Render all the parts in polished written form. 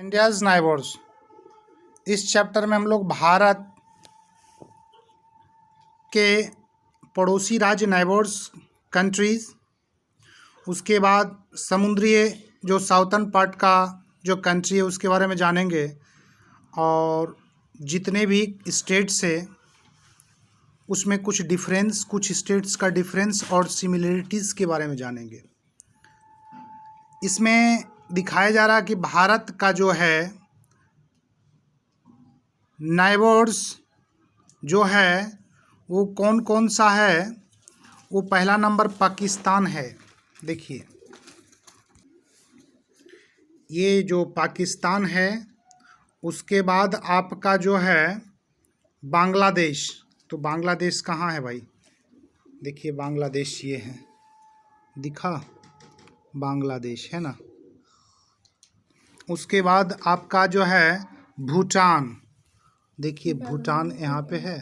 India's neighbours. इस chapter में हम लोग भारत के पड़ोसी राज्य नाइबर्स कंट्रीज़, उसके बाद समुद्री जो साउथर्न पार्ट का जो कंट्री है उसके बारे में जानेंगे, और जितने भी स्टेट्स है उसमें कुछ डिफरेंस, कुछ स्टेट्स का डिफरेंस और सिमिलरिटीज़ के बारे में जानेंगे। इसमें दिखाया जा रहा है कि भारत का जो है नाइबर्स जो है वो कौन कौन सा है। वो पहला नंबर पाकिस्तान है। देखिए ये जो पाकिस्तान है, उसके बाद आपका जो है बांग्लादेश। तो बांग्लादेश कहाँ है भाई? देखिए बांग्लादेश ये है, दिखा बांग्लादेश है ना। उसके बाद आपका जो है भूटान। देखिए भूटान यहाँ पे है,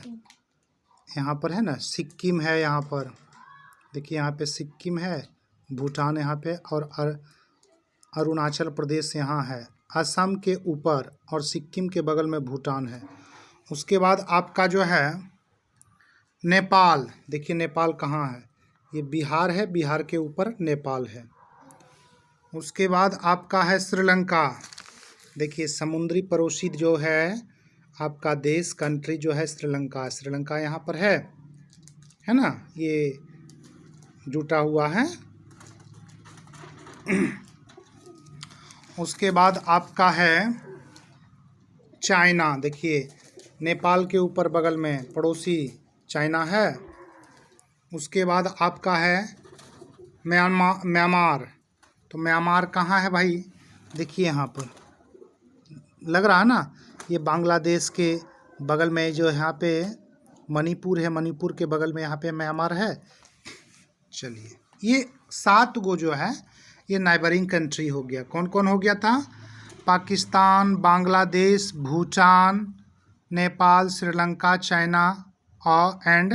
यहाँ पर है ना। सिक्किम है यहाँ पर, देखिए यहाँ पे सिक्किम है, भूटान यहाँ पे, और अरुणाचल प्रदेश यहाँ है। असम के ऊपर और सिक्किम के बगल में भूटान है। उसके बाद आपका जो है नेपाल। देखिए नेपाल कहाँ है? ये बिहार है, बिहार के ऊपर नेपाल है। उसके बाद आपका है श्रीलंका। देखिए समुद्री पड़ोसी जो है आपका देश, कंट्री जो है श्रीलंका। श्रीलंका यहाँ पर है ना, ये जुटा हुआ है। उसके बाद आपका है चाइना। देखिए नेपाल के ऊपर बगल में पड़ोसी चाइना है। उसके बाद आपका है म्यांमार। तो म्यांमार कहाँ है भाई? देखिए यहाँ पर लग रहा है ना, ये बांग्लादेश के बगल में जो यहाँ पे मणिपुर है, मणिपुर के बगल में यहाँ पे म्यांमार है। चलिए ये 7 गो जो है ये नाइबरिंग कंट्री हो गया। कौन कौन हो गया था? पाकिस्तान, बांग्लादेश, भूटान, नेपाल, श्रीलंका, चाइना और एंड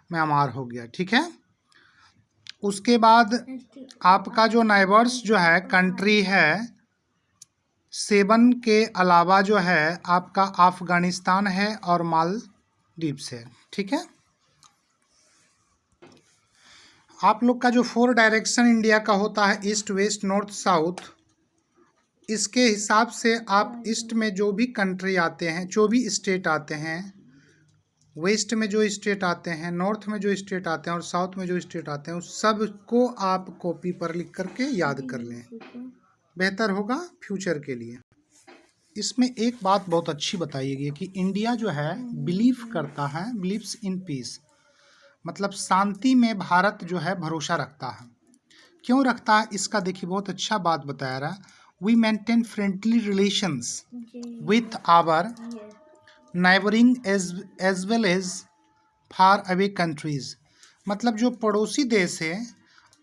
म्यांमार हो गया। ठीक है। उसके बाद आपका जो नाइबर्स जो है कंट्री है 7 के अलावा जो है आपका अफगानिस्तान है और मालदीव्स है। ठीक है। आप लोग का जो 4 डायरेक्शन इंडिया का होता है, ईस्ट, वेस्ट, नॉर्थ, साउथ, इसके हिसाब से आप ईस्ट में जो भी कंट्री आते हैं, जो भी स्टेट आते हैं, वेस्ट में जो स्टेट आते हैं, नॉर्थ में जो स्टेट आते हैं और साउथ में जो स्टेट आते हैं, उस सब को आप कॉपी पर लिख करके याद कर लें, बेहतर होगा फ्यूचर के लिए। इसमें एक बात बहुत अच्छी बताई गई कि इंडिया जो है बिलीव करता है, बिलीव्स इन पीस, मतलब शांति में भारत जो है भरोसा रखता है। क्यों रखता है इसका देखिए बहुत अच्छा बात बताया रहा। We maintain friendly relations with our neighbouring as well as far away countries. मतलब जो पड़ोसी देश है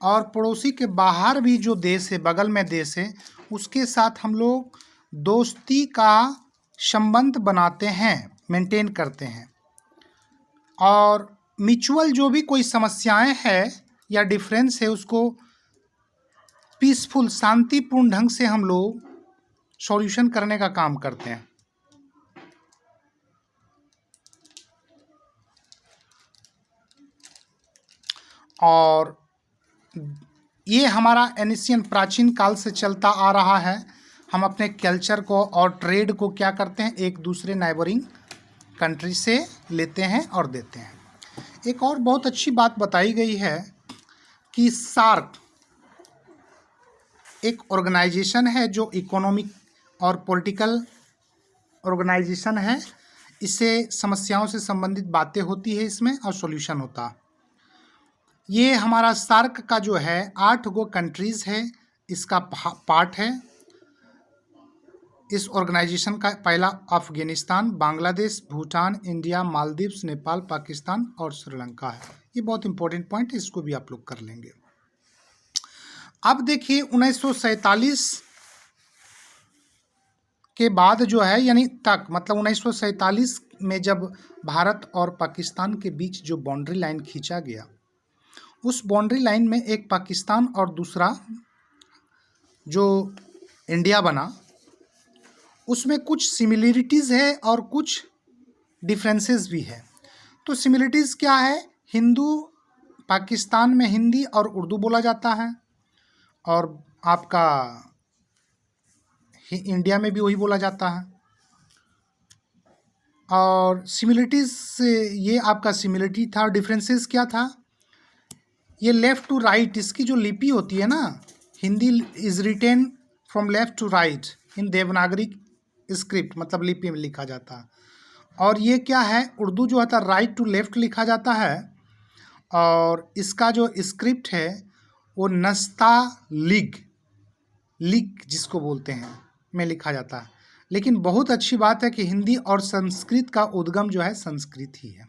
और पड़ोसी के बाहर भी जो देश है, बगल में देश है, उसके साथ हम लोग दोस्ती का संबंध बनाते हैं, मेंटेन करते हैं, और म्यूचुअल जो भी कोई समस्याएं हैं या डिफरेंस है उसको पीसफुल, शांतिपूर्ण ढंग से हम लोग सॉल्यूशन करने का काम करते हैं। और ये हमारा एनिशियन प्राचीन काल से चलता आ रहा है। हम अपने कल्चर को और ट्रेड को क्या करते हैं, एक दूसरे नाइबरिंग कंट्री से लेते हैं और देते हैं। एक और बहुत अच्छी बात बताई गई है कि सार्क एक ऑर्गेनाइजेशन है जो इकोनॉमिक और पॉलिटिकल ऑर्गेनाइजेशन है। इससे समस्याओं से संबंधित बातें होती है इसमें और सॉल्यूशन होता है। ये हमारा सार्क का जो है 8 गो कंट्रीज़ है, इसका पार्ट है। इस ऑर्गेनाइजेशन का पहला अफगानिस्तान, बांग्लादेश, भूटान, इंडिया, मालदीव्स, नेपाल, पाकिस्तान और श्रीलंका है। ये बहुत इंपॉर्टेंट पॉइंट है, इसको भी आप लोग कर लेंगे। अब देखिए 1947 के बाद जो है यानी तक, मतलब 1947 में जब भारत और पाकिस्तान के बीच जो बाउंड्री लाइन खींचा गया, उस बाउंड्री लाइन में एक पाकिस्तान और दूसरा जो इंडिया बना, उसमें कुछ सिमिलरिटीज़ है और कुछ डिफरेंसेस भी है। तो सिमिलरिटीज़ क्या है? पाकिस्तान में हिंदी और उर्दू बोला जाता है, और आपका इंडिया में भी वही बोला जाता है। और सिमिलरिटीज़ से ये आपका सिमिलरिटी था। डिफरेंसेस क्या था? ये लेफ़्ट टू राइट, इसकी जो लिपि होती है ना, Hindi is written from left to right in Devanagari script, मतलब लिपि में लिखा जाता है। और ये क्या है? उर्दू जो होता है राइट टू लेफ़्ट लिखा जाता है, और इसका जो स्क्रिप्ट है वो नस्तालिग जिसको बोलते हैं में लिखा जाता है। लेकिन बहुत अच्छी बात है कि हिंदी और संस्कृत का उद्गम जो है संस्कृत ही है।